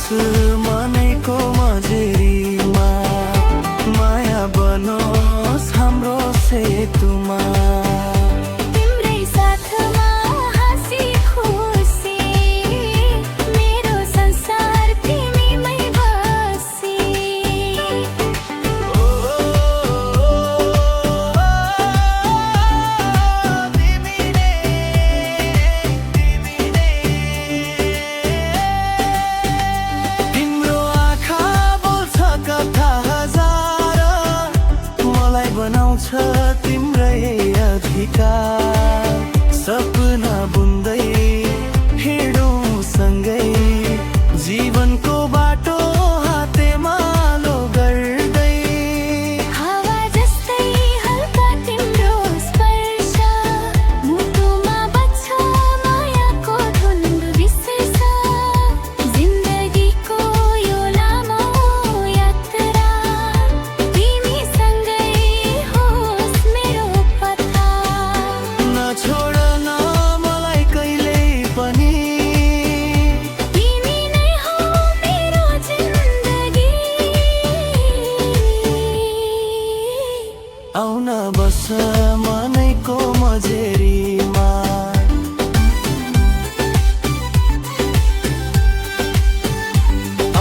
मनैको मझेरीमा, माया बनोस् हाम्रो सेतुमा। तिम्रै साथमा हाँसी खुसी, मेरो संसार तिमीमै बसी। तिम्रो आँखा बोल्छ कथा हजार, मलाई बनाउँछ तिम्रै अधिकार। सपना बुन्दै हिँडौँ सँगै, जीवनको बाटो हातेमालो गर्दै। हावा जस्तै हल्का तिम्रो स्पर्श, मुटुमा बज्छ मायाको धुन विशेष। जिन्दगीको यो लामो यात्रा, तिमीसँगै होस् मेरो पथा। नछोड न मलाई कहिल्यै पनि, तिमी नै हो मेरो जिन्दगी। आउन बस मनैको मझेरीमा।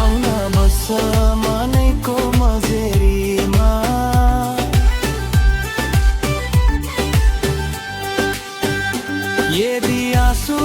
आउन बस मनैको मझेरीमा। यदि आँसु